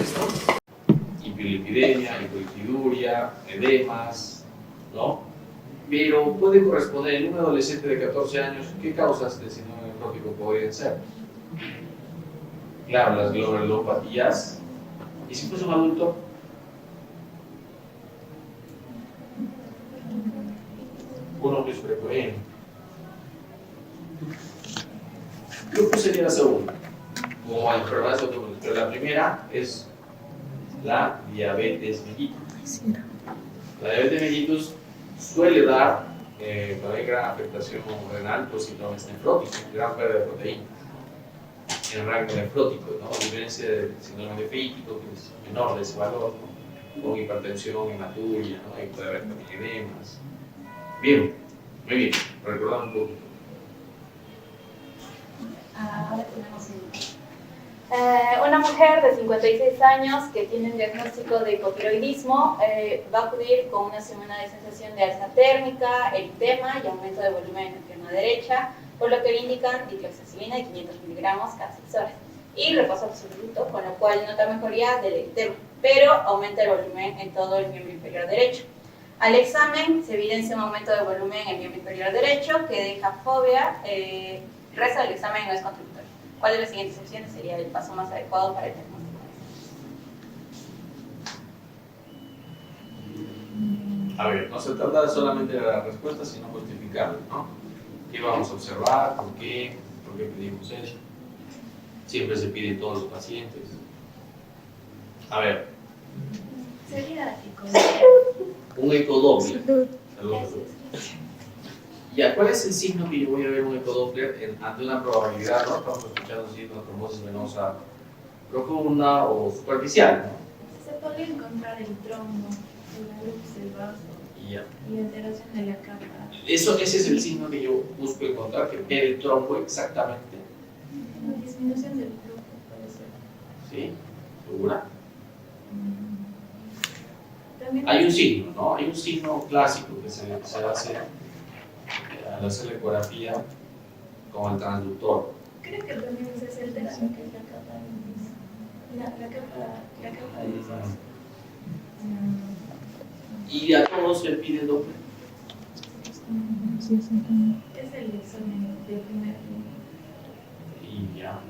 esto? Hiperlipidemia, hipolipiduria, edemas, ¿no? Pero puede corresponder en un adolescente de 14 años, ¿qué causas de síndrome nefrótico podrían ser? Claro, las glomerulopatías. ¿Y si fuese un adulto? Uno que frecuente. Yo puse la segunda, como enfermedades autoinmunes, pero la primera es la diabetes mellitus. La diabetes mellitus suele dar también gran afectación renal por síntomas nefróticos, gran pérdida de proteínas en el rango nefrótico, ¿no? A diferencia del síndrome nefrítico, que es menor de ese valor, ¿no? Con hipertensión, hematuria, ¿no? Y puede haber también edemas. Bien, muy bien, recordamos un poquito. Ahora tenemos una mujer de 56 años que tiene un diagnóstico de hipotiroidismo, va a acudir con una semana de sensación de alza térmica, eritema y aumento de volumen en la pierna derecha, por lo que le indican dicloxacilina de 500 miligramos cada 6 horas y reposo absoluto, con lo cual nota mejoría del eritema, pero aumenta el volumen en todo el miembro inferior derecho. Al examen se evidencia un aumento de volumen en el miembro inferior derecho que deja fobia. El resto del examen no es contributorio. ¿Cuál de las siguientes opciones sería el paso más adecuado para el diagnóstico? A ver, no se trata solamente de la respuesta, sino justificarla, ¿no? ¿Qué vamos a observar? ¿Por qué? ¿Por qué pedimos eso? Siempre se pide en todos los pacientes. A ver. Sería Un ecodoppler. Ya, ¿cuál es el signo que yo voy a ver un ecodoppler ante una probabilidad? ¿No? Estamos escuchando si una trombosis venosa profunda o superficial, ¿no? Se podría encontrar el trombo, la luz del vaso y alteración de la capa. Ese es el signo que yo busco encontrar, que ve el trombo exactamente. Una disminución del flujo puede ser. ¿Sí? ¿Segura? También Hay un signo, ¿no? Hay un signo clásico que se hace al hacer la ecografía con el transductor. creo que también se hace altera lo que es la capa de la capa de vaso. Y a todos se pide Doppler. Es el examen de primer Y ya.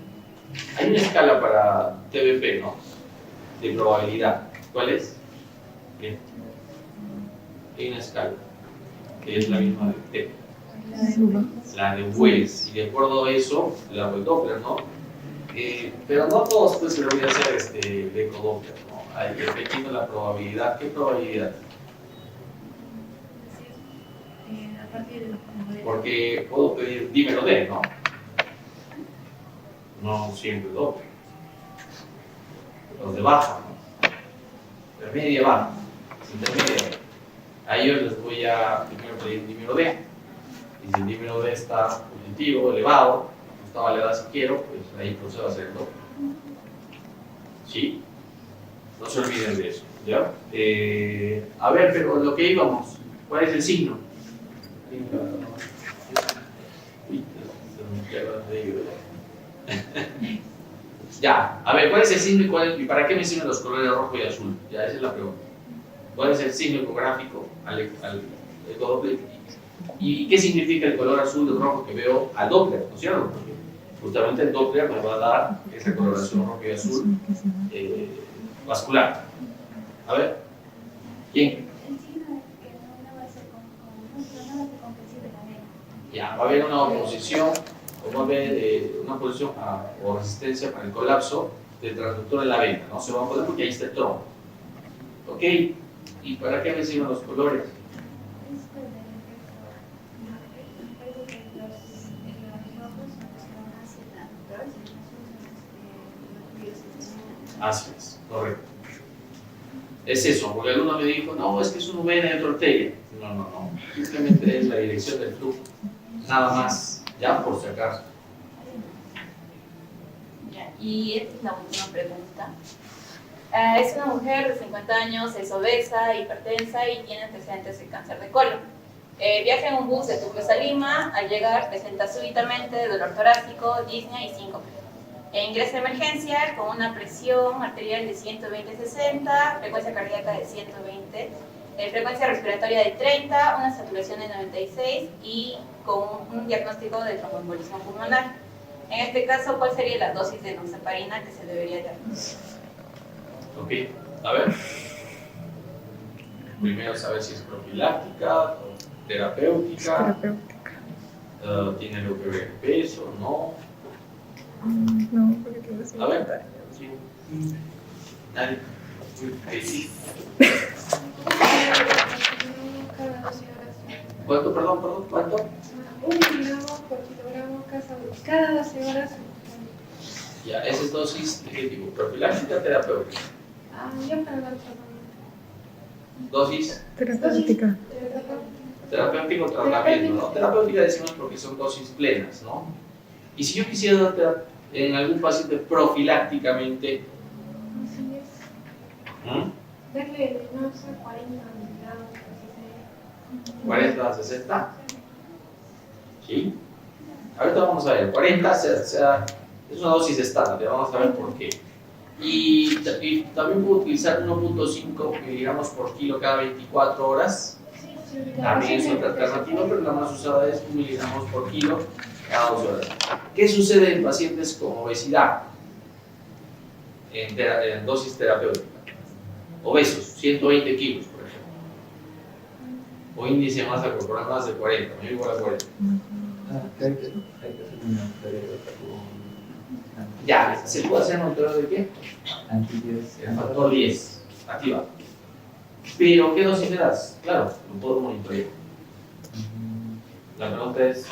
Hay una escala para TBP, ¿no? De probabilidad. ¿Cuál es? Bien. Hay una escala que es la misma de T. La de Wells. Y de acuerdo a eso, la del Doppler, ¿no? Pero no todos pues, se lo voy a hacer el ecodoppler, ¿no? Hay que dependiendo de la probabilidad. ¿Qué probabilidad? a partir de Porque puedo pedir dímero D, ¿no? No siempre Doppler. Los de baja, ¿no? Intermedia, baja. Intermedia. A ellos les voy a primero pedir dímero D. Y si el dímero D está positivo, elevado, esta elevada si quiero, pues ahí procedo a hacer el Doppler. ¿Sí? No se olviden de eso, ¿ya? A ver, pero lo que íbamos, ¿cuál es el signo? Ya, a ver, ¿cuál es el signo y para qué me sirven los colores rojo y azul? Ya, esa es la pregunta. ¿Cuál es el signo ecográfico al ecodoppler? ¿Y qué significa el color azul y rojo que veo al Doppler? ¿No es cierto? Porque justamente el Doppler me va a dar esa coloración rojo y azul vascular. A ver, ¿quién? el signo que no va a ser comprensible la vena. Ya, va a haber una oposición, o va a haber una oposición o resistencia para el colapso del transductor en la vena, ¿no? Se va a poder porque ahí está el trombo. ¿Ok? ¿Y para qué me sirven los colores? Así es, correcto. Es eso, porque alguno me dijo, no, es que es una vena y otra arteria. No, simplemente es la dirección del flujo, nada más, ya por si acaso. Ya, y esta es la última pregunta. Es una mujer de 50 años, es obesa, hipertensa y tiene antecedentes de cáncer de colon. Viaja en un bus de Tucumán a Lima, al llegar presenta súbitamente dolor torácico, disnea y síncope. Ingresa a emergencia con una presión arterial de 120/60, frecuencia cardíaca de 120, frecuencia respiratoria de 30, una saturación de 96 y con un diagnóstico de tromboembolismo pulmonar. En este caso, ¿cuál sería la dosis de enoxaparina que se debería diagnosticar? Ok, a ver. Primero saber si es profiláctica o terapéutica. ¿Tiene lo que ver el peso? ¿No? No, porque tengo 50 A ver. años. Sí. Nadie. Sí. Cada 12 horas. ¿Cuánto, perdón, cuánto? 1 miligramo por kilogramo cada 12 horas. Ya, esa es dosis de qué tipo, profiláctica, terapéutica. Ya para el tratamiento. Dosis Terapéutica. terapéutico tratamiento, ¿no? Terapéutica decimos porque son dosis plenas, ¿no? Y si yo quisiera dar en algún paciente profilácticamente, Así es. ¿Mm? Darle, no sé, 40 miligramos, así sea. 40 a 60, ¿sí? Ahorita vamos a ver, 40 es una dosis estándar, vamos a ver por qué. Y también puedo utilizar 1.5 miligramos por kilo cada 24 horas. También es otra alternativa, pero la más usada es 1 miligramos por kilo cada 2 horas. ¿Qué sucede en pacientes con obesidad en dosis terapéutica? Obesos, 120 kilos, por ejemplo. O índice de masa corporal más de 40, me igual a 40. Hay que hacer una tarea con Ya, ¿se puede hacer un monitoreo de qué? anti-10. El factor 10, activa. Pero, ¿qué dosis le das? Claro, lo puedo monitorear. La pregunta es,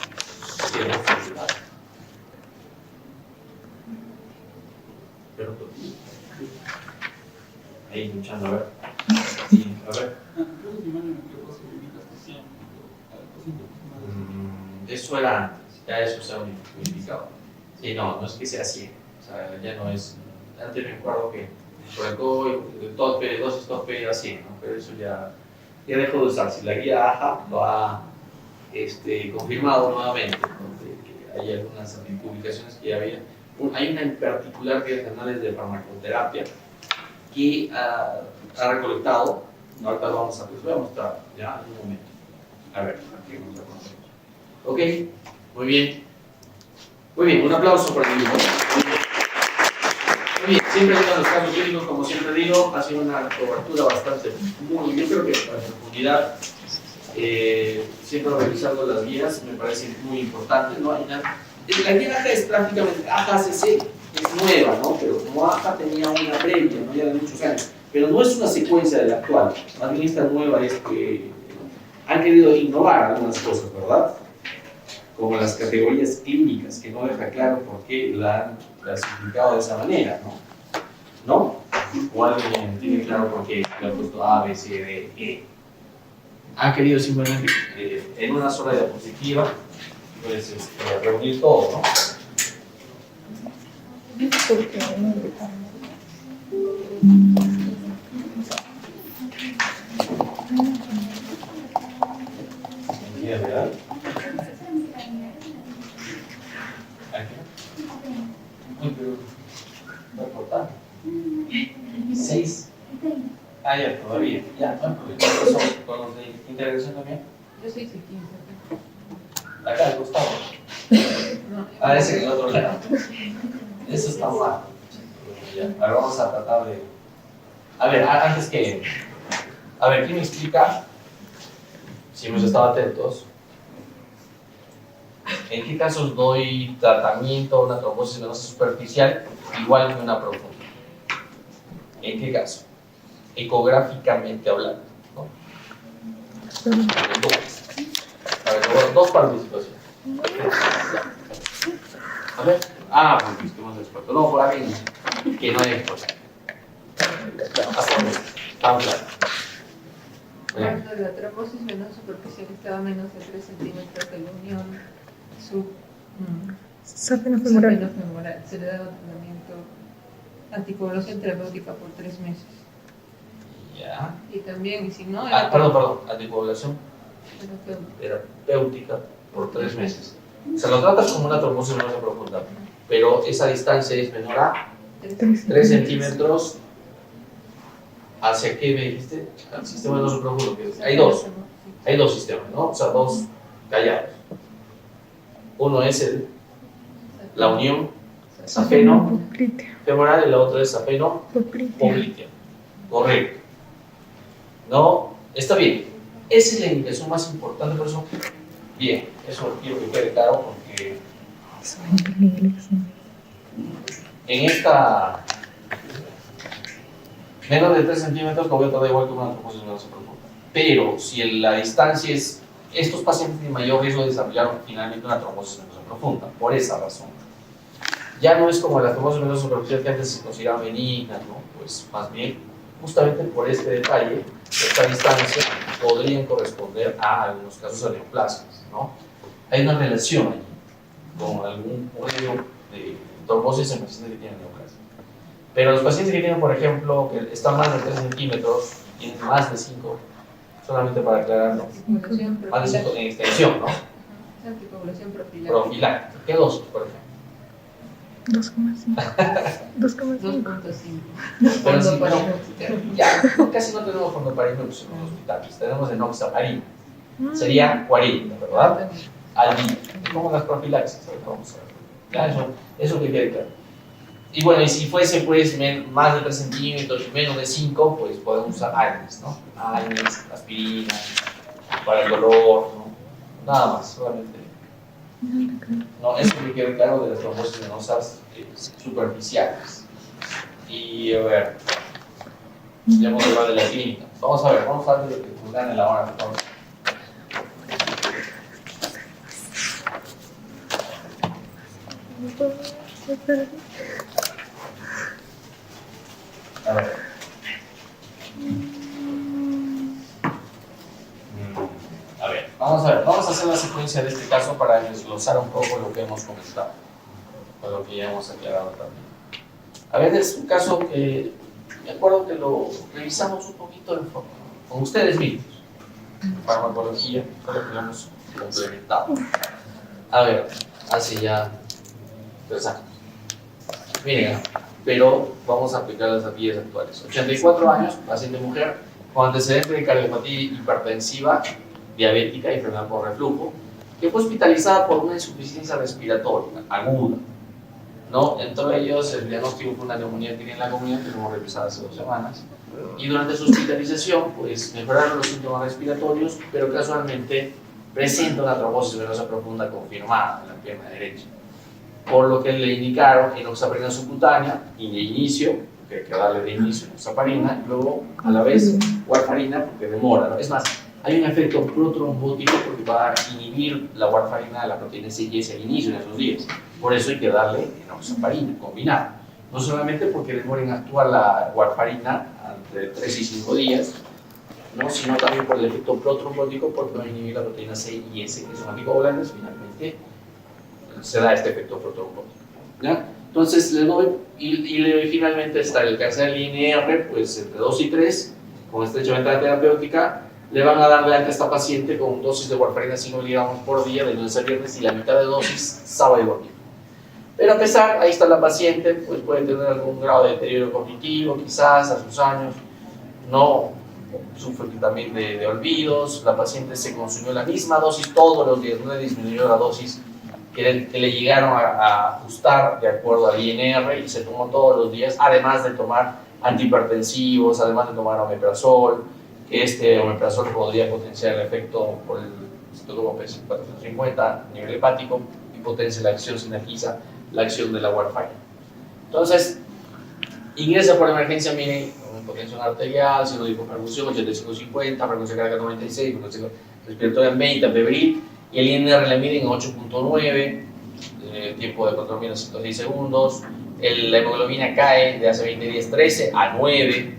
¿qué dosis le das? Pero, ahí luchando, a ver. Sí, a ver. Eso era antes, ya eso se ha unificado. Sí, no es que sea 100, o sea, ya no es. Antes me acuerdo que por el tope, dosis tope era 100, ¿no? Pero eso ya dejó de usarse. La guía AHA lo ha confirmado nuevamente, ¿no? Que hay algunas publicaciones que ya había. Hay una en particular que es Anales de Farmacoterapia que ha recolectado, ahorita lo vamos les voy a mostrar ya en un momento. A ver, aquí vamos a poner. Ok, muy bien. Muy bien, un aplauso para el grupo. Muy bien, siempre en los casos clínicos, como siempre digo, ha sido una cobertura bastante muy, yo creo que para profundidad, siempre revisando las guías, me parece muy importante, ¿no? Hay la guía AHA es prácticamente, AHA-ACC es nueva, ¿no? Pero como AHA tenía una previa, ¿no? Ya de muchos años, pero no es una secuencia de la actual, más bien esta nueva es que han querido innovar algunas cosas, ¿verdad? Como las categorías clínicas, que no deja claro por qué la han clasificado de esa manera, ¿no? ¿No? O alguien tiene claro por qué le han puesto A, B, C, D, E. Han querido simplemente en una sola diapositiva pues, reunir todo, ¿no? Porque no gritamos. ¿Entiendes, verdad? Aquí. Uy, pero va a cortar. 6. Ah, ya, todavía. Ya, no hay problema. ¿Con los de integración también? Yo soy psiquiatra. Acá al costado. Ah, ese en el otro lado. Eso está mal. Ya, ahora vamos a tratar de. A ver, antes que. A ver, ¿quién me explica? Si hemos estado atentos. ¿En qué casos doy tratamiento a una trombosis venosa superficial igual que una profunda? ¿En qué caso? Ecográficamente hablando, ¿no? A ver, dos participaciones. A ver. Pues que hemos expuesto. No, por aquí no. Que no hay expuesto. Vamos a ver. Cuando la trombosis venosa superficial estaba a menos de 3 centímetros de la unión Safena femoral. femoral, se le daba tratamiento anticoagulación terapéutica por 3 meses. Ya. Y también, y si no, Perdón. Anticoagulación terapéutica. terapéutica por 3 meses. Se lo tratas como una trombosis venosa profunda, pero esa distancia es menor a 3 centímetros. ¿Hacia qué me dijiste? Al sistema venoso profundo. Hay dos sistemas, ¿no? O sea, dos callados. Uno es la unión safeno-femoral y la otra es safeno-poplitea. Correcto. ¿No? Está bien. Esa es la indicación más importante, por eso. Bien, eso quiero que quede claro porque en esta menos de 3 centímetros lo voy a tratar igual que una trombosis venosa profunda. Pero si la distancia es, estos pacientes tienen mayor riesgo de desarrollar finalmente una trombosis venosa profunda, por esa razón. Ya no es como la trombosis venosa profunda que antes se consideraba benigna, ¿no? Pues más bien, justamente por este detalle, esta distancia podrían corresponder a algunos casos de neoplasias, ¿no? Hay una relación ahí con algún riesgo de trombosis en pacientes que tienen neoplasia. Pero los pacientes que tienen, por ejemplo, que están más de 3 centímetros, tienen más de 5, solamente para aclararlo, más de 5 en extensión, ¿no? Anticoagulación Profiláctica. ¿Qué dosis, por ejemplo? 2,5. 2,5. 2.5. Pero si no, ya casi no tenemos fondoparinux en los hospitales, tenemos enoxaparina. Sería 40, ¿verdad? Al día. Como las profilaxis, ahorita vamos a ver. Ya, eso que quede claro. Y bueno, y si fuese pues más de 3 centímetros y menos de 5, pues podemos usar AINES, ¿no? AINES, aspirina, para el dolor, ¿no? Nada más, solamente. No, eso que quede claro de las trombosis venosas superficiales. Y a ver, ya hemos hablado de la clínica. Vamos a ver, vamos a ver de lo que funciona en la hora, por favor. A ver. A ver, vamos a hacer la secuencia de este caso para desglosar un poco lo que hemos comentado, o lo que ya hemos aclarado también. A ver, es un caso que me acuerdo que lo revisamos un poquito con ustedes mismos. Farmacología, fue lo que hemos complementado. A ver, hace ya 3 años. Miren, pero vamos a aplicar las guías actuales. 84 años, paciente mujer, con antecedente de cardiopatía hipertensiva, diabética y enfermedad por reflujo, que fue hospitalizada por una insuficiencia respiratoria aguda, ¿no? Entre ellos, el diagnóstico fue una neumonía que tiene en la comunidad, que hemos revisado hace 2 semanas, y durante su hospitalización, pues mejoraron los síntomas respiratorios, pero casualmente presenta una trombosis venosa profunda confirmada en la pierna derecha, por lo que le indicaron enoxaparina subcutánea y de inicio, porque hay que darle de inicio enoxaparina, y luego a la vez warfarina, porque demora, ¿no? Es más, hay un efecto protrombótico porque va a inhibir la warfarina de la proteína C10 al inicio de esos días. Por eso hay que darle enoxaparina combinada. No solamente porque demora en actuar la warfarina entre 3 y 5 días, ¿no? Sino también por el efecto protrombótico porque va a inhibir la proteína C y S, que son anticoagulantes, finalmente se da este efecto protrombótico, ¿ya? Entonces le doy, y finalmente está el cáncer del INR, pues entre 2 y 3, con estrecha ventana terapéutica, le van a dar de alta a esta paciente con dosis de warfarina 5 miligramos por día, de lunes a viernes, y la mitad de dosis sábado y domingo. Pero a pesar, ahí está la paciente, pues puede tener algún grado de deterioro cognitivo, quizás a sus años, no sufre también de olvidos, la paciente se consumió la misma dosis todos los días, no le disminuyó la dosis que le llegaron a ajustar de acuerdo al INR y se tomó todos los días, además de tomar antihipertensivos, además de tomar omeprazol, que este omeprazol podría potenciar el efecto por el citocromo P450 a nivel hepático y potencia la acción, sinergiza la acción de la warfarina. Entonces, ingresa por emergencia, miren, con hipotensión arterial, signo de hipoperfusión, 85-50, frecuencia cardíaca 96, frecuencia respiratoria en 20, febril, y el INR le miden 8.9, tiempo de control menos 106 segundos, la hemoglobina cae de hace 20 días 13 a 9,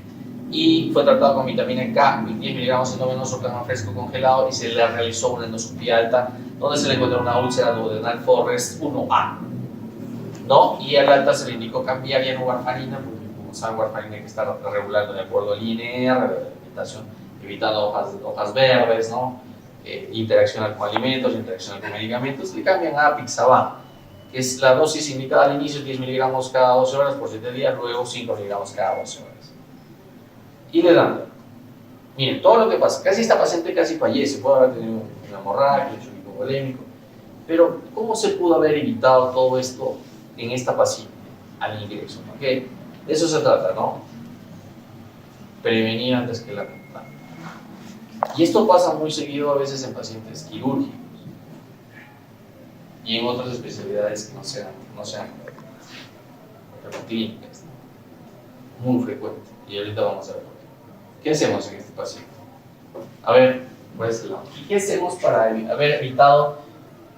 y fue tratado con vitamina K, 10 miligramos endovenoso, plasma fresco congelado, y se le realizó una endoscopia alta, donde se le encontró una úlcera duodenal Forrest 1A, ¿no? Y al alta se le indicó cambiar ya no warfarina, porque como saben, warfarina hay que estar regulando de acuerdo al INR, evitando hojas verdes, ¿no? Interaccionar con alimentos, interaccionar con medicamentos, le cambian a Apixaban, que es la dosis indicada al inicio, 10 miligramos cada 12 horas por 7 días, luego 5 miligramos cada 12 horas. Y le dan. Miren, todo lo que pasa, casi esta paciente casi fallece, puede haber tenido una hemorragia, un choque hipovolémico, pero ¿cómo se pudo haber evitado todo esto en esta paciente al ingreso? ¿Okay? De eso se trata, ¿no? Prevenir antes que la complicar. Y esto pasa muy seguido a veces en pacientes quirúrgicos y en otras especialidades que no sean clínicas. Muy frecuente. Y ahorita vamos a ver por qué. ¿Qué hacemos en este paciente? A ver, por este lado. ¿Y qué hacemos para haber evitado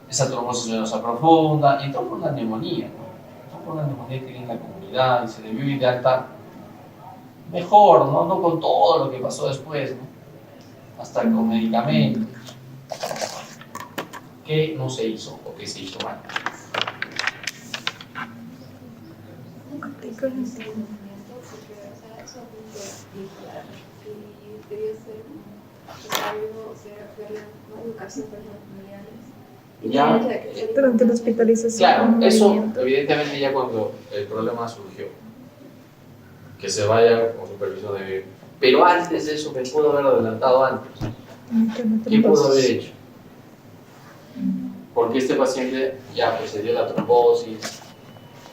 esa trombosis venosa profunda? Entró por una neumonía, ¿no? Entró por una neumonía que hay en la comunidad y se debió ir de alta mejor, ¿no? No con todo lo que pasó después, ¿no? Hasta con medicamentos. ¿Qué no se hizo o qué se hizo mal? Ya, Durante la hospitalización. claro, eso movimiento. evidentemente ya cuando el problema surgió, que se vaya con supervisión de bebé. Pero antes de eso, ¿qué pudo haber adelantado antes? ¿Qué pudo haber hecho? Porque este paciente ya pues se dio la trombosis,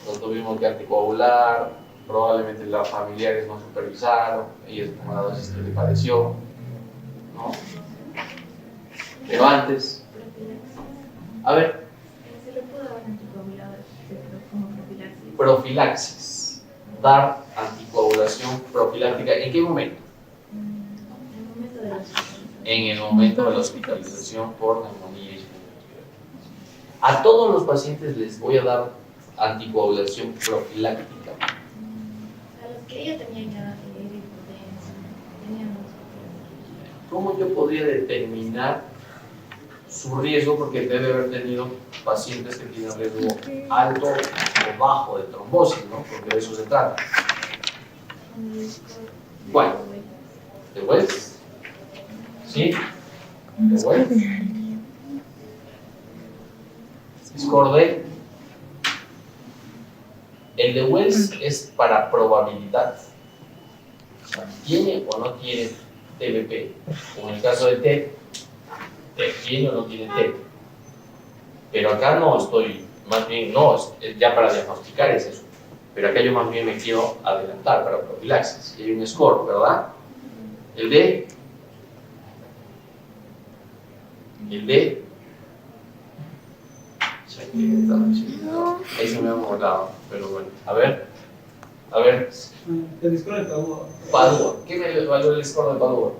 lo tuvimos que anticoagular, probablemente los familiares no supervisaron, ella tomó la dosis que le pareció, ¿no? Pero antes, a ver, ¿Se le puede dar anticoagulado como profilaxis? profilaxis, dar anticoagulación profiláctica, ¿en qué momento? En el momento de la hospitalización. En el momento de la hospitalización por neumonía y pneumonia. A todos los pacientes les voy a dar anticoagulación profiláctica. A los que ella tenía ya hipotensión, tenían los ¿Cómo yo podría determinar su riesgo? Porque debe haber tenido pacientes que tienen riesgo alto o bajo de trombosis, ¿no? Porque de eso se trata. ¿Cuál? ¿De Wells? ¿Sí? ¿De Wells? Score D. El de Wells es para probabilidad. O sea, ¿tiene o no tiene TBP? O en el caso de TEP, ¿tiene o no tiene TEP? Pero acá no estoy, más bien no, ya para diagnosticar es eso. Pero acá yo más bien me quiero adelantar para profilaxis. Y hay un score, ¿verdad? El D. El D. Ahí se me ha morado, pero bueno. A ver. El score de Padua. Padua. ¿Qué me evalúa el score de Padua?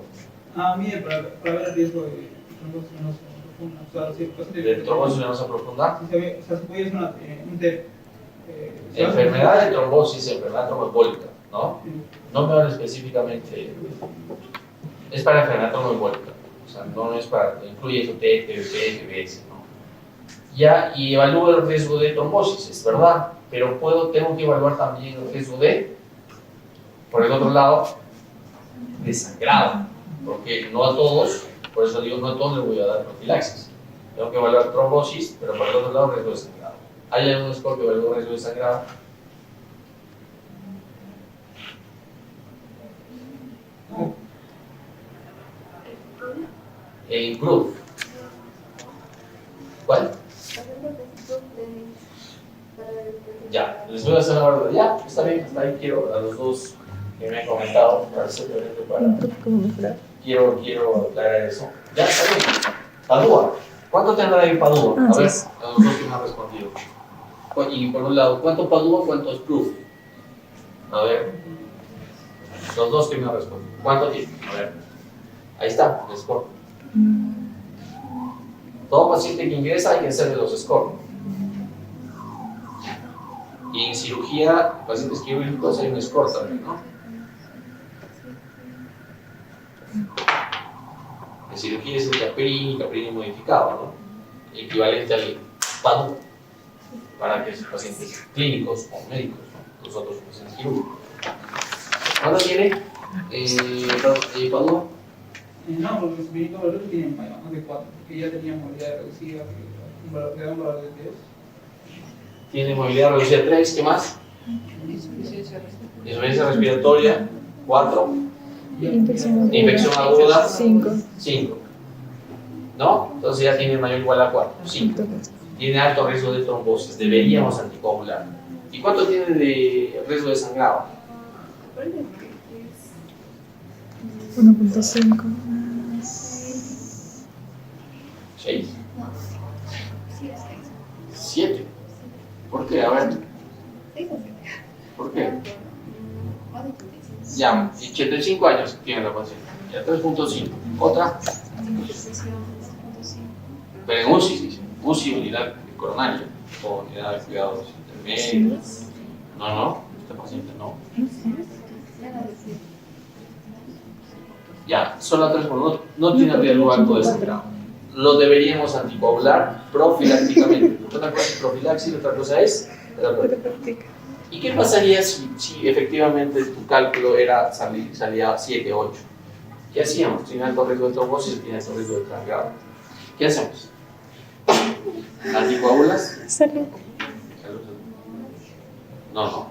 Mire, para ver el riesgo de trombosis venosa profunda. O sea, si el paciente ¿De trombosis venosa profunda? Si se puede hacer un TEP. Enfermedad de trombosis, enfermedad tromboembólica, ¿no? No me habla específicamente. Es para enfermedad tromboembólica. O sea, no es para. Incluye eso, TBP, TBS, ¿no? Ya, y evalúo el riesgo de trombosis, es verdad. Pero tengo que evaluar también el riesgo de, por el otro lado, de sangrado. Porque no a todos, por eso digo, no a todos les voy a dar profilaxis. Tengo que evaluar trombosis, pero por el otro lado, riesgo de sangrado. ¿Hay algún score que evalúe el riesgo de sangrado? Improve. ¿Cuál? Ya, les voy a hacer ahora. Ya, está bien, está ahí. Quiero a los dos que me han comentado, ¿Cómo mejorar? quiero aclarar eso. Ya, está bien. Padua. ¿Cuánto tendrá ahí Padua? A ver, Sí. a los dos que me han respondido. Y por un lado, ¿cuánto Padua, cuánto es Proof? A ver. Los dos que me han respondido. ¿Cuánto tiene? A ver. Ahí está, el score. Todo paciente que ingresa hay que hacerle los scores. Y en cirugía, pacientes quirúrgicos hay un score también, ¿no? En cirugía es el Caprini modificado, ¿no? Equivalente al PADU, para que los pacientes clínicos o médicos, ¿no? Los otros pacientes quirúrgicos. ¿Cuándo tiene PADU? No, porque los médicos valores tienen más de 4, porque ya tenía movilidad reducida, le da un valor de 10. tiene movilidad reducida 3, ¿qué más? Insuficiencia respiratoria 4, infección aguda 5. ¿No? Entonces ya tiene mayor o igual a 4, 5. Tiene alto riesgo de trombosis, deberíamos anticoagular. ¿Y cuánto tiene de riesgo de sangrado? 1.5 más 6, No, sí, es 7. ¿Por qué? A ver, ¿por qué? Ya, 85 años tiene la paciente. Ya, 3.5. ¿Otra? Pero en UCI, sí, sí. UCI, unidad coronaria o unidad de cuidados intermedios. No, este paciente no. Ya, solo 3 no tiene riesgo alto de sangrado. Lo deberíamos anticoagular profilácticamente. Una cosa es profilaxis, otra cosa es terapéutica. ¿Y qué pasaría si efectivamente tu cálculo salía 7, 8? ¿Qué hacíamos? Tiene alto riesgo de trombosis y tiene alto riesgo de sangrado. ¿Qué hacemos? ¿Anticoagulas? Salud. No.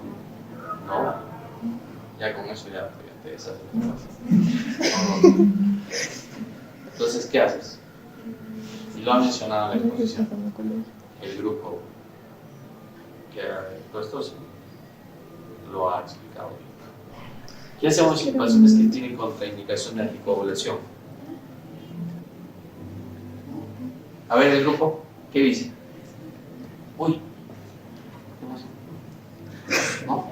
Ya con eso ya te deshaces. No. Entonces, ¿qué haces? Y lo ha mencionado en la exposición. El grupo que era puesto sí, lo ha explicado bien. ¿Qué hacemos en pacientes que tienen contraindicación de anticoagulación? A ver, el grupo, ¿qué dice? Uy, ¿qué pasa? ¿No?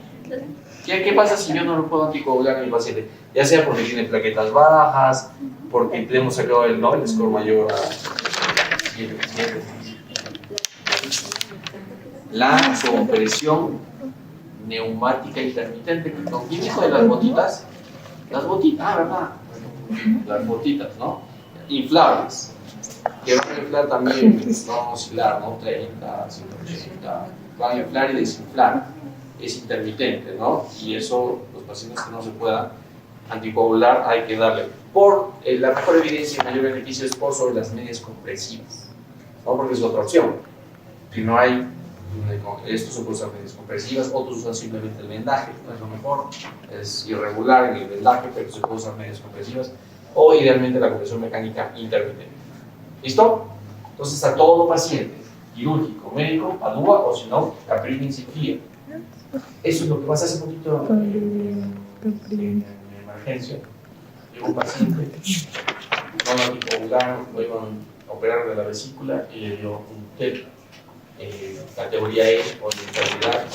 ¿Qué pasa si yo no lo puedo anticoagular a mi paciente? Ya sea porque tiene plaquetas bajas, porque le hemos sacado el score mayor a 7. La compresión neumática intermitente. ¿Con quién dijo de las botitas? Las botitas, ¿verdad? Las botitas, ¿no? Inflables. Que van a inflar también, vamos a oscilar, ¿no? 30, 180. Van a inflar y desinflar. Es intermitente, ¿no? Y eso, los pacientes que no se puedan anticoagular, hay que darle. La mejor evidencia y mayor beneficio es por sobre las medias compresivas, ¿no? Porque es otra opción. Si no hay, estos se pueden usar medias compresivas, otros usan simplemente el vendaje, no es lo mejor, es irregular en el vendaje, pero se puede usar medias compresivas, o idealmente la compresión mecánica intermitente. ¿Listo? Entonces, a todo paciente quirúrgico, médico, ADUA o si no, Caprini y cirugía. Eso es lo que pasa hace poquito en emergencia. Llegó un paciente, no lo anticoagularon, lo iban a operar de la vesícula y le dio un TEP, categoría E o de enfermedad,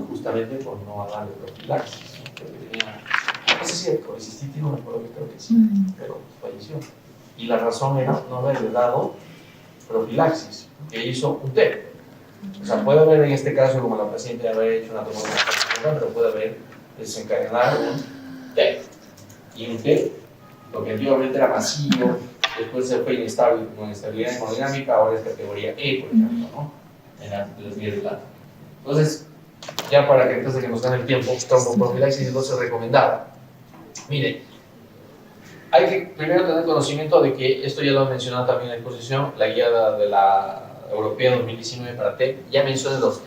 justamente por no darle profilaxis. No sé si el colecistitis, no me acuerdo, creo que sí, pero falleció. Y la razón era no haberle dado profilaxis, que hizo un TEP. O sea, puede haber en este caso, como la paciente haber hecho una tomografía, pero puede haber desencadenado un TEP. Y un TEP, lo que antiguamente era masivo, después se fue inestable, con inestabilidad hemodinámica, ahora es categoría E, por ejemplo, ¿no? En las vías de plata. Entonces, ya para que antes de que nos gane el tiempo, tromboprofilaxis es dosis recomendada. Mire, hay que primero tener conocimiento de que esto ya lo he mencionado también en la exposición, la guía de la Europea 2019 para TEP, ya menciona los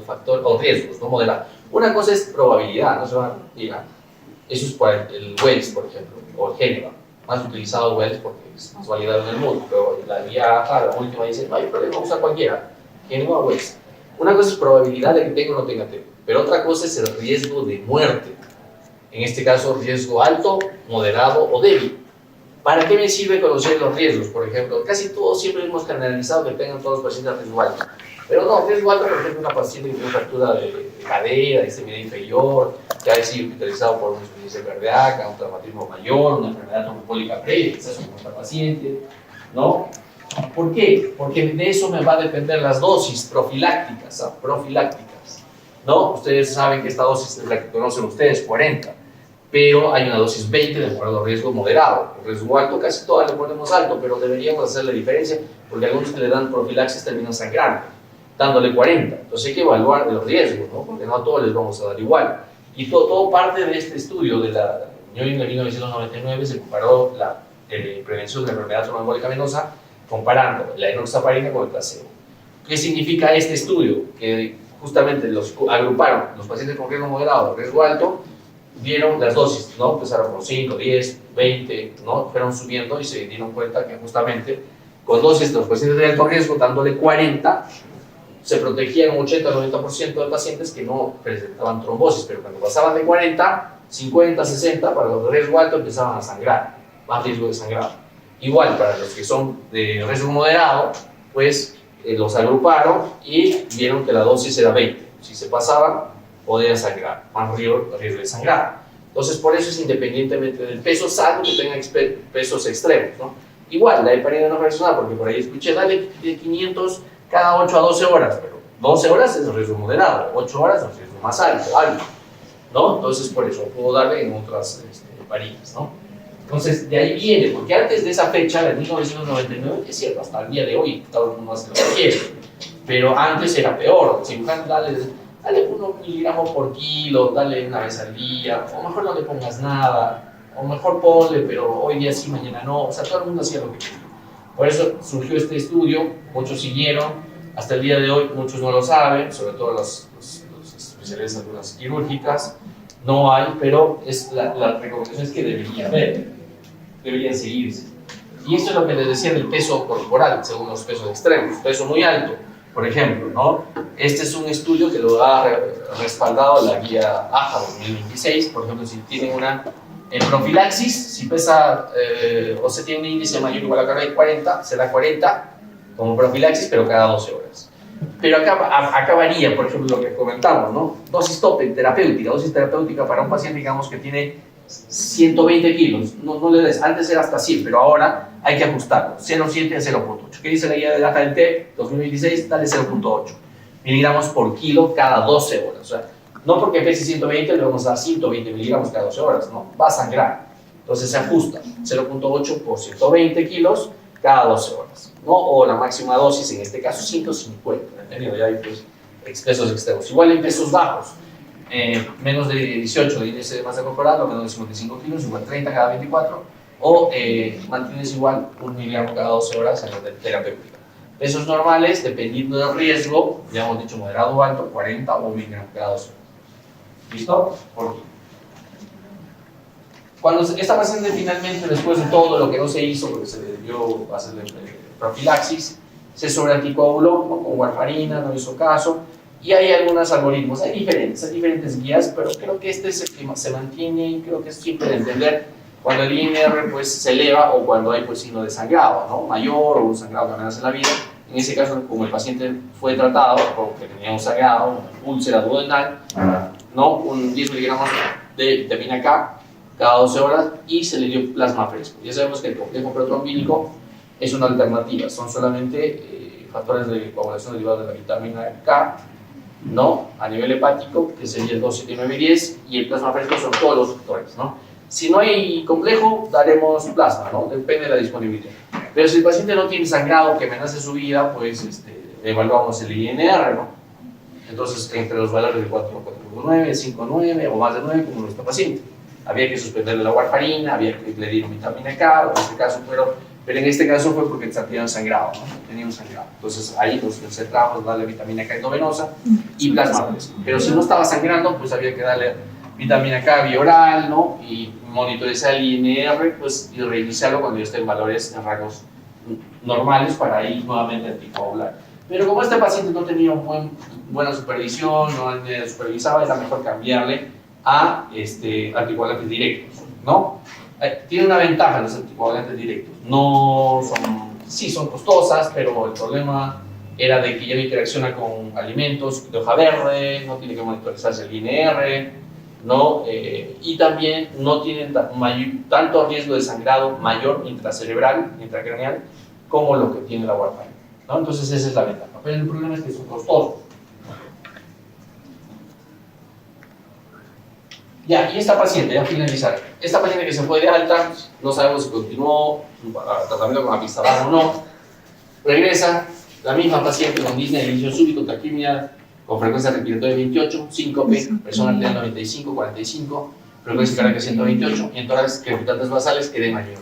factores o riesgos, ¿no? Modelar. Una cosa es probabilidad, no se van a diga, eso es para el Wells, por ejemplo, o el Geneva, más utilizado Wells porque es más validado en el mundo, pero la guía la última dice, no hay problema, usa cualquiera, Geneva o Wells. Una cosa es probabilidad de que tenga o no tenga TEP, pero otra cosa es el riesgo de muerte. En este caso, riesgo alto, moderado o débil. ¿Para qué me sirve conocer los riesgos? Por ejemplo, casi todos siempre hemos generalizado que tengan todos los pacientes riesgo alto. Pero no, riesgo alto, por ejemplo, una paciente que tiene fractura de cadera, de extremidad inferior, que ha sido hospitalizado por una insuficiencia cardíaca, un traumatismo mayor, una enfermedad trombólica previa, quizás con otra paciente, ¿no? ¿Por qué? Porque de eso me va a depender las dosis profilácticas, ¿no? Ustedes saben que esta dosis es la que conocen ustedes, 40. Pero hay una dosis 20 de acuerdo a riesgo moderado. El riesgo alto casi todas le ponemos alto, pero deberíamos hacer la diferencia porque algunos que le dan profilaxis terminan sangrando, dándole 40. Entonces hay que evaluar los riesgos, ¿no? Porque no a todos les vamos a dar igual. Y todo parte de este estudio de la New England de 1999, se comparó la prevención de la enfermedad tromboembólica venosa comparando la enoxaparina con el placebo. ¿Qué significa este estudio? Que justamente los agruparon, los pacientes con riesgo moderado, riesgo alto, dieron las dosis, ¿no? Empezaron con 5, 10, 20, ¿no? Fueron subiendo y se dieron cuenta que justamente con dosis de los pacientes de alto riesgo, dándole 40, se protegían un 80-90% de pacientes que no presentaban trombosis, pero cuando pasaban de 40, 50, 60, para los de riesgo alto empezaban a sangrar, más riesgo de sangrado. Igual, para los que son de riesgo moderado, pues los agruparon y vieron que la dosis era 20. Si se pasaban, podían sangrar, más riesgo de sangrar. Entonces, por eso es independientemente del peso, salvo que tengan pesos extremos, ¿no? Igual, la heparina no reacciona porque por ahí escuché, dale de 500 cada 8 a 12 horas, pero 12 horas es el riesgo moderado, 8 horas es el riesgo más alto, ¿no? Entonces, por eso puedo darle en otras heparinas, ¿no? Entonces, de ahí viene, porque antes de esa fecha, de 1999, es cierto, hasta el día de hoy, todo el mundo hace lo que quiere, pero antes era peor, el cirujano dale 1 miligramo por kilo, dale una vez al día, o mejor no le pongas nada, o mejor ponle, pero hoy día sí, mañana no, o sea, todo el mundo hacía lo que quería. Por eso surgió este estudio, muchos siguieron, hasta el día de hoy muchos no lo saben, sobre todo los especialistas en algunas quirúrgicas, no hay, pero la recomendación es que debería haber, deberían seguirse. Y esto es lo que les decía del peso corporal, según los pesos extremos, peso muy alto, por ejemplo, ¿no? Este es un estudio que lo ha respaldado la guía AJA 2026, por ejemplo, si tienen una profilaxis, si pesa o se tiene un índice mayor o igual a 40, será 40 como profilaxis, pero cada 12 horas. Pero acá varía, por ejemplo, lo que comentamos, ¿no? Dosis tope terapéutica para un paciente, digamos, que tiene 120 kilos, no le des, antes era hasta 100, pero ahora hay que ajustarlo, 0,7 a 0,8. ¿Qué dice la guía de AJA del TEP 2026? Dale 0,8 miligramos por kilo cada 12 horas, o sea, no porque pese 120 le vamos a dar 120 miligramos cada 12 horas, ¿no? Va a sangrar. Entonces se ajusta 0,8 por 120 kilos cada 12 horas, ¿no? O la máxima dosis, en este caso 150, ¿entendido? Ya hay pues pesos extremos. Igual en pesos bajos, menos de 18 de índice de masa corporal o menos de 55 kilos, igual 30 cada 24, o mantienes igual 1 miligramo cada 12 horas en la terapéutica. Pesos normales, dependiendo del riesgo, ya hemos dicho moderado o alto, 40 o 1 miligramo cada 12 horas. ¿Listo? Por aquí. Cuando esta paciente finalmente, después de todo lo que no se hizo, porque se le dio a hacerle profilaxis, se sobreanticoaguló con warfarina, no hizo caso, y hay algunos algoritmos, hay diferentes guías, pero creo que este es el que se mantiene y creo que es simple de entender cuando el INR pues, se eleva o cuando hay pues, signo de sangrado, ¿no? Mayor o un sangrado que amenaza la vida. En ese caso, como el paciente fue tratado porque tenía un sangrado, una úlcera duodenal, ¿no? Un 10 miligramos de vitamina K cada 12 horas y se le dio plasma fresco. Ya sabemos que el complejo protrombínico es una alternativa, son solamente factores de coagulación derivados de la vitamina K, ¿no? A nivel hepático, que sería el 2, 7, 9 y 10, y el plasma fresco son todos los factores, ¿no? Si no hay complejo, daremos plasma, ¿no? Depende de la disponibilidad. Pero si el paciente no tiene sangrado que amenace su vida, pues evaluamos el INR, ¿no? Entonces, entre los valores de 4,9, 5,9 o más de 9, como nuestro paciente. Había que suspenderle la warfarina, había que le dieron vitamina K, en este caso, pero en este caso fue porque tenía un sangrado, ¿no? Tenía un sangrado. Entonces, ahí nos centramos en darle vitamina K endovenosa y plasma fresco. Pero si no estaba sangrando, pues había que darle vitamina K vía oral, ¿no? Y monitorizar el INR, pues, y reiniciarlo cuando ya esté en valores en rangos normales para ir nuevamente anticoagular. Pero como este paciente no tenía buena supervisión, no supervisaba, era mejor cambiarle a anticoagulantes directos, ¿no? Tiene una ventaja los anticoagulantes directos, sí son costosas, pero el problema era de que ya no interacciona con alimentos de hoja verde, no tiene que monitorizarse el INR, ¿no? Y también no tienen tanto riesgo de sangrado mayor intracerebral, intracraneal, como lo que tiene la warfarina, ¿no? Entonces esa es la ventaja, pero el problema es que son costosos. Ya, y esta paciente, ya finalizar, esta paciente que se fue de alta, no sabemos si continuó tratamiento con apixaban o no, regresa, la misma paciente con disnea de inicio súbito, taquimia con frecuencia respiratoria 28, síncope, presión arterial 95, 45, frecuencia cardíaca 128, y en tórax crepitantes basales que den mayor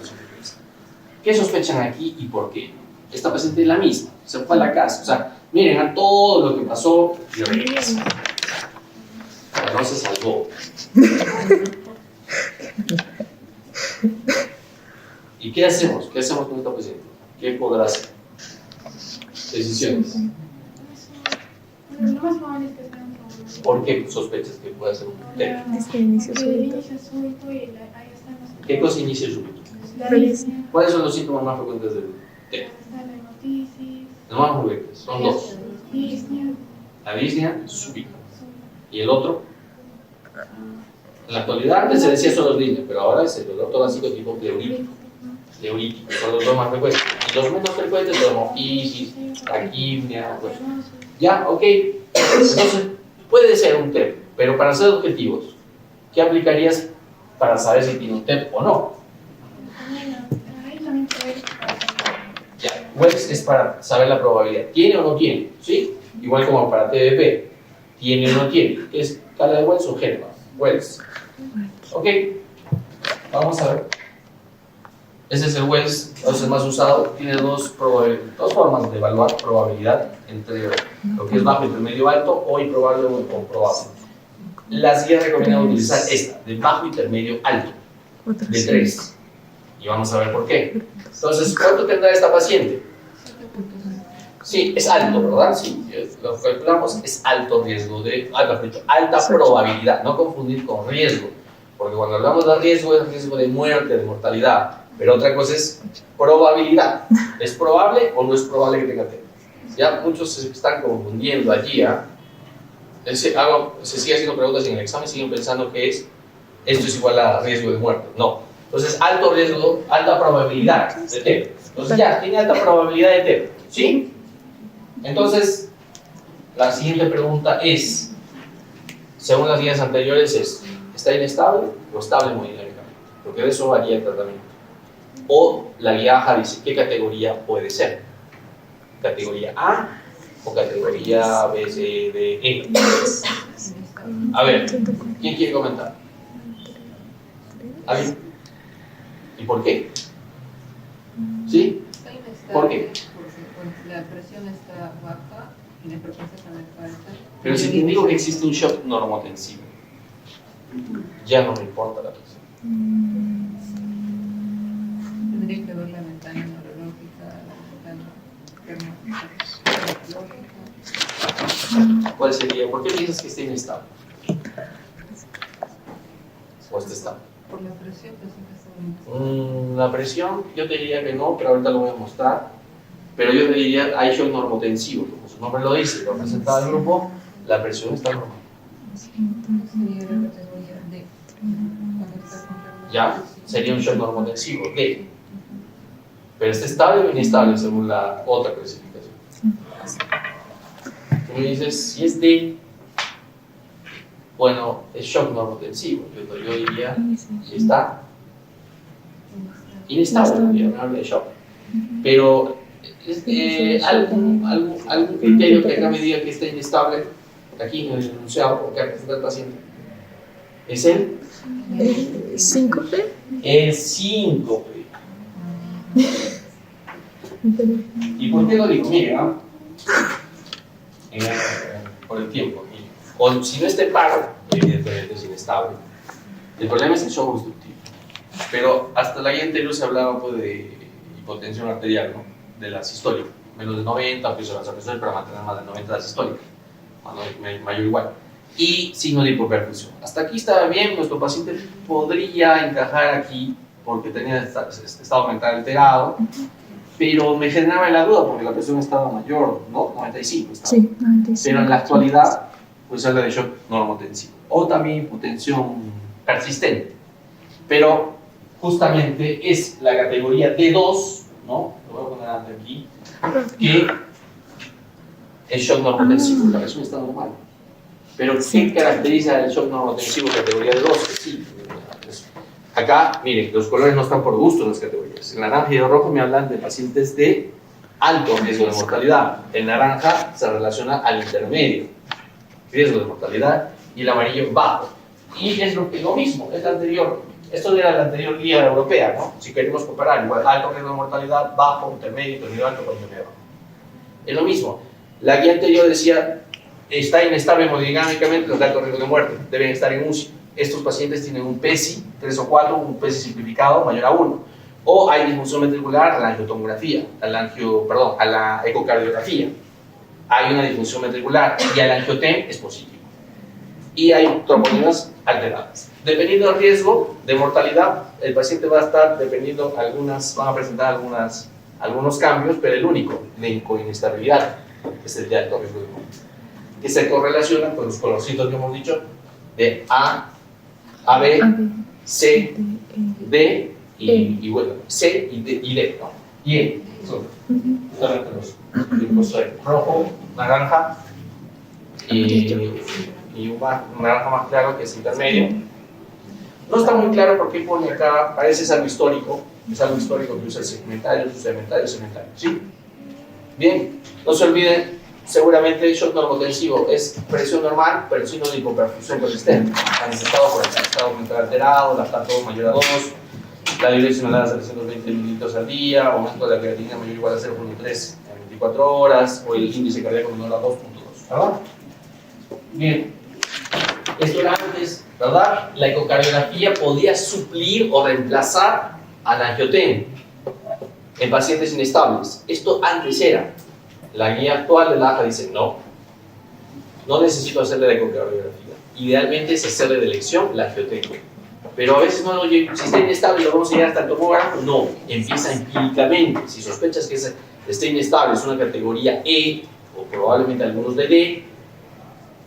¿Qué sospechan aquí y por qué? Esta paciente es la misma, se fue a la casa, o sea, Miren a todo lo que pasó y regresa. No se salvó. ¿Y qué hacemos? ¿Qué hacemos con esta paciente? ¿Qué podrá hacer? Decisiones. Lo más probable es que sea un problema. ¿Por qué sospechas que puede ser un TEP? Es que inicio Porque súbito. inicia súbito y ahí están los... ¿Qué cosa inicia el súbito? La Feliz. disnea, ¿Cuáles son los síntomas más frecuentes del TEP? está la hematitis, Los más frecuentes son dos. disnea, La disnea súbita. ¿Y el otro? En la actualidad antes se decía solo disnea, pero ahora es el dolor torácico tipo pleurítico. Pleurítico, son los dos más frecuentes. Y los menos frecuentes son hemoptisis, taquimia, pues. Ya, ok. Entonces, puede ser un TEP, pero para ser objetivos, ¿qué aplicarías para saber si tiene un TEP o no? ahí también puede ir. Ya, Wells es para saber la probabilidad. ¿Tiene o no tiene? ¿Sí? Igual como para TDP. ¿Tiene o no tiene? ¿Qué es escala de Wells o GERMA? Wells. Ok. Vamos a ver. Ese es el Wells, es el más usado. Tiene dos formas de evaluar probabilidad entre lo que es bajo, intermedio, alto o improbable o incomprobable. Las guías recomiendan utilizar esta, de bajo, intermedio, alto, de 3. Y vamos a ver por qué. Entonces, ¿cuánto tendrá esta paciente? Sí, es alto, ¿verdad? Sí, lo calculamos, es alto riesgo de, alta probabilidad, no confundir con riesgo, porque cuando hablamos de riesgo es riesgo de muerte, de mortalidad, pero otra cosa es probabilidad. ¿Es probable o no es probable que tenga TEP? Ya muchos se están confundiendo allí, ¿ah? Se sigue haciendo preguntas en el examen, siguen pensando que esto es igual a riesgo de muerte. No. Entonces, alto riesgo, alta probabilidad de TEP. Entonces ya, tiene alta probabilidad de TEP, ¿sí? Entonces, la siguiente pregunta es, según las guías anteriores, ¿está inestable o estable hemodinámicamente? Porque de eso varía el tratamiento. O la guía AJA dice, ¿qué categoría puede ser? ¿Categoría A o categoría B, C, D, E? A ver, ¿quién quiere comentar? ¿Alguien? ¿Y por qué? ¿Sí? Está inestable ¿Por qué? Porque la presión está baja y la frecuencia cardíaca alta. Pero si te digo que existe un shock normotensivo, ya no me importa la presión. Tendría que ver la ventana neurológica, la ventana cardiológica. ¿Cuál sería? ¿Por qué piensas que está inestable? ¿O está estable? Por la presión, pues siempre está bonito. La presión, yo te diría que no, pero ahorita lo voy a mostrar. Pero yo te diría, hay shock normotensivo, como su nombre lo dice, lo presentado el grupo, la presión está normal. Sería la categoría D. Cuando está con reuma. Ya, sería un shock normotensivo, D. Pero está estable o inestable según la otra clasificación. Tú me dices, si es D, bueno, es shock normotensivo. Yo diría, está inestable, ya me habla de shock. Pero algún criterio que acá me diga que está inestable, aquí en el enunciado, o que representa el paciente, es el 5P. el 5. ¿Y por qué lo digo? Mira, por el tiempo. O si no es de paro, evidentemente es inestable. El problema es el shock obstructivo. Pero hasta la guía anterior se hablaba pues, de hipotensión arterial, ¿no? De la sistólica. Menos de 90, pues la presión para mantener más de 90 la sistólica. Mayor o igual. Y signo de hipoperfusión. Hasta aquí estaba bien, nuestro paciente podría encajar aquí porque tenía estado mental alterado, pero me generaba la duda porque la presión estaba mayor, ¿no? 95 estaba. Sí, 95. Pero en la actualidad, pues habla de shock normotensivo o también hipotensión persistente. Pero justamente es la categoría D2, ¿no? Lo voy a poner aquí, que es shock normotensivo, la presión está normal. Pero ¿qué caracteriza el shock normotensivo categoría D2? Que sí, acá, miren, los colores no están por gusto en las categorías. El naranja y el rojo me hablan de pacientes de alto riesgo de mortalidad. El naranja se relaciona al intermedio, riesgo de mortalidad, y el amarillo bajo. Y es lo mismo, es la anterior. Esto era la anterior guía europea, ¿no? Si queremos comparar, igual alto riesgo de mortalidad, bajo, intermedio alto, intermedio bajo. Es lo mismo. La guía anterior decía, está inestable hemodinámicamente, los altos riesgos de muerte, deben estar en UCI. Estos pacientes tienen un PESI 3 o 4, un PESI simplificado mayor a 1. O hay disfunción ventricular a la angiotomografía, a la ecocardiografía. Hay una disfunción ventricular y al angiotem es positivo. Y hay tromboninas alteradas. Dependiendo del riesgo de mortalidad, el paciente va a estar, van a presentar algunos cambios, pero el único, de inestabilidad, es el de alto riesgo de muerte, que se correlaciona con los colorcitos que hemos dicho de A, AB, C, D y bueno, C y D, ¿no? Y E, son justamente los tipos rojo, naranja y un naranja más claro que es intermedio. No está muy claro por qué pone acá, parece es algo histórico que usa el segmentario, ¿sí? Bien, no se olviden, seguramente shock normotensivo es presión normal, pero signo de hipoperfusión colestémica. Han estado por acá, estado mental alterado, lactato mayor a 2, la liberación a 320 mililitros al día, aumento de la creatinina mayor o igual a 0.3 en 24 horas, o el índice cardíaco menor a 2.2, ¿verdad? Bien, esto era antes, ¿verdad? La ecocardiografía podía suplir o reemplazar al angiotem en pacientes inestables. Esto antes era. La guía actual de la AJA dice no necesito hacerle la ecocardiografía. Idealmente es hacerle de elección la angiotem. Pero a veces no, oye, si está inestable lo vamos a llevar hasta el tomógrafo. No, empieza empíricamente. Si sospechas que esté inestable, es una categoría E o probablemente algunos de D,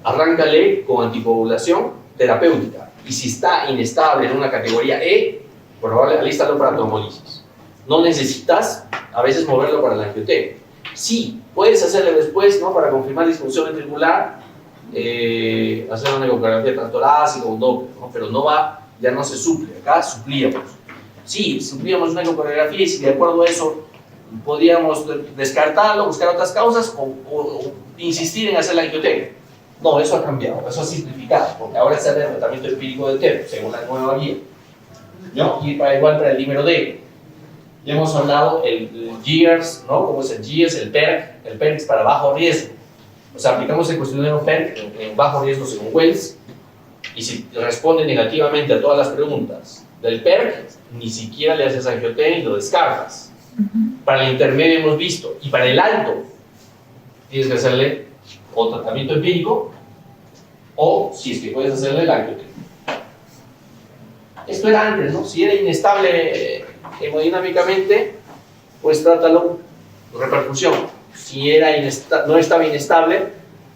arráncale con anticoagulación terapéutica. Y si está inestable en una categoría E, probablemente alístalo para trombolisis. No necesitas a veces moverlo para el angiotem. Sí, puedes hacerle después, ¿no? Para confirmar disfunción ventricular, hacer una ecografía transtorácica o un Doppler, ¿no? Pero no va, ya no se suple. Acá suplíamos. Sí, suplíamos una ecografía y si de acuerdo a eso podíamos descartarlo, buscar otras causas o insistir en hacer la angiotem. No, eso ha cambiado, eso ha simplificado, porque ahora se hace el tratamiento empírico de TEP, según la nueva guía. ¿No? Y igual para el dímero D. Ya hemos hablado el GERS, ¿no? Como es el GERS, el PERC es para bajo riesgo. O sea, aplicamos el cuestionario PERC en bajo riesgo según Wells, y si responde negativamente a todas las preguntas del PERC, ni siquiera le haces angiotem y lo descartas. Para el intermedio hemos visto, y para el alto, tienes que hacerle o tratamiento empírico, o si es que puedes hacerle el angiotem. Esto era antes, ¿no? Si era inestable hemodinámicamente, pues trátalo, repercusión. Si no estaba inestable,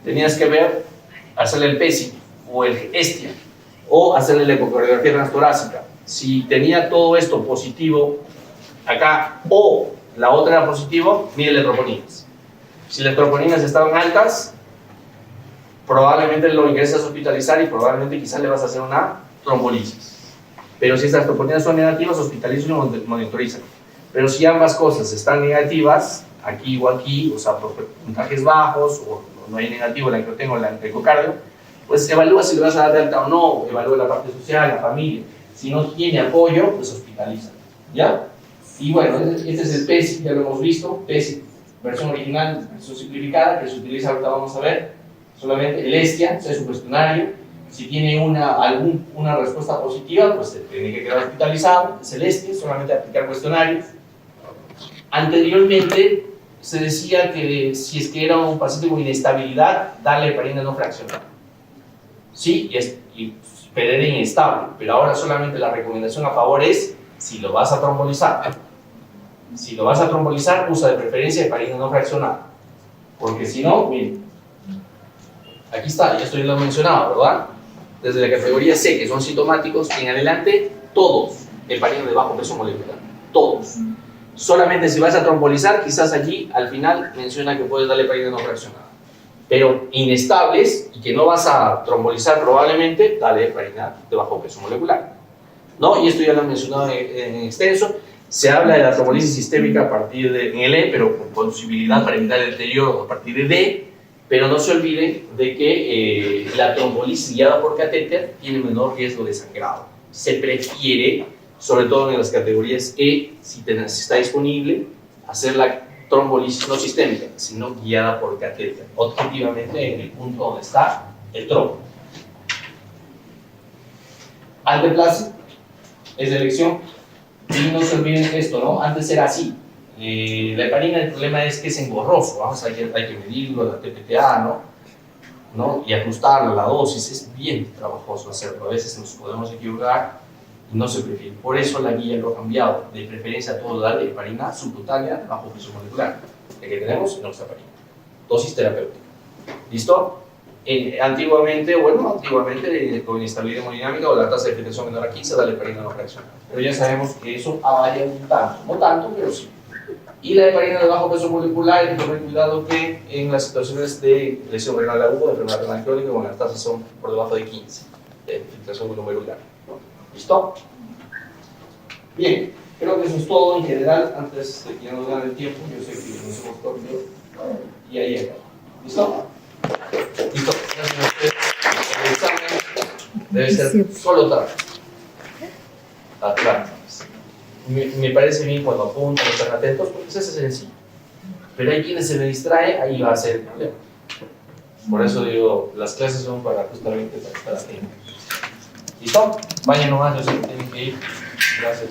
tenías que hacerle el PESI o el ESTIA, o hacerle la ecocardiografía transtorácica. Si tenía todo esto positivo acá, o la otra era positivo, mide troponinas. Si las troponinas estaban altas, probablemente lo ingresas a hospitalizar y probablemente quizás le vas a hacer una trombolisis. Pero si estas troponinas son negativas, hospitalizan y monitorizan. Pero si ambas cosas están negativas, aquí o aquí, o sea, por puntajes bajos, o no hay negativo, la angiotem o la ecocardio, pues evalúa si le vas a dar de alta o no, evalúa la parte social, la familia. Si no tiene apoyo, pues hospitaliza. ¿Ya? Y bueno, este es el PESI, ya lo hemos visto, PESI, versión original, versión simplificada, que se utiliza, ahorita vamos a ver, solamente el ESTIA, o sea, es un cuestionario. Si tiene una respuesta positiva, pues se tiene que quedar hospitalizado, es el ESTIA, solamente aplicar cuestionarios. Anteriormente se decía que si es que era un paciente con inestabilidad, darle heparina no fraccionada. Sí, y PDD inestable, pero ahora solamente la recomendación a favor es si lo vas a trombolizar. Si lo vas a trombolizar, usa de preferencia heparina no fraccionada. Porque si no, miren, aquí está, ya esto ya lo he mencionado, ¿verdad? Desde la categoría C, que son sintomáticos, en adelante, todos heparina de bajo peso molecular. Todos. Solamente si vas a trombolizar, quizás allí al final menciona que puedes darle heparina no fraccionada. Pero inestables y que no vas a trombolizar probablemente, dale heparina de bajo peso molecular. ¿No? Y esto ya lo he mencionado en extenso. Se habla de la trombolisis sistémica a partir en el E, pero con posibilidad para evitar el deterioro a partir de D. Pero no se olviden de que la trombolisis guiada por catéter tiene menor riesgo de sangrado. Se prefiere, sobre todo en las categorías E, si está disponible, hacerla trombolisis no sistémica, sino guiada por catéter, objetivamente en el punto donde está el trombo. Alteplase es de elección. Y no se olviden esto, ¿no? Antes era así. La heparina, el problema es que es engorroso. Vamos, hay que medirlo, la TPTA, ¿no? Y ajustarlo, la dosis. Es bien trabajoso hacerlo. A veces nos podemos equivocar y no se prefiere. Por eso la guía lo ha cambiado. De preferencia a todo darle heparina subcutánea bajo presión molecular. El que tenemos, enoxaparina. Dosis terapéutica. ¿Listo? Antiguamente, con inestabilidad hemodinámica o la tasa de filtración menor a 15, dale heparina no fraccionada. Pero ya sabemos que eso ha variado un tanto, no tanto, pero sí. Y la heparina de bajo peso molecular, hay que tener cuidado que en las situaciones de lesión renal aguda, de enfermedad renal crónica, cuando las tasas son por debajo de 15 de filtración glomerular. ¿Listo? Bien, creo que eso es todo en general. Antes de que ya nos gane el tiempo, yo sé que nos hemos corrido y ahí acaba. ¿Listo? Listo. Gracias a ustedes. El examen debe ser solo atrás. Me parece bien cuando apuntan, están atentos, porque eso es sencillo. Pero hay quienes se me distrae, ahí va a ser el problema. Por eso digo, las clases son para justamente para estar atentos. ¿Listo? Vayan nomás, yo sé que tienen que ir. Gracias.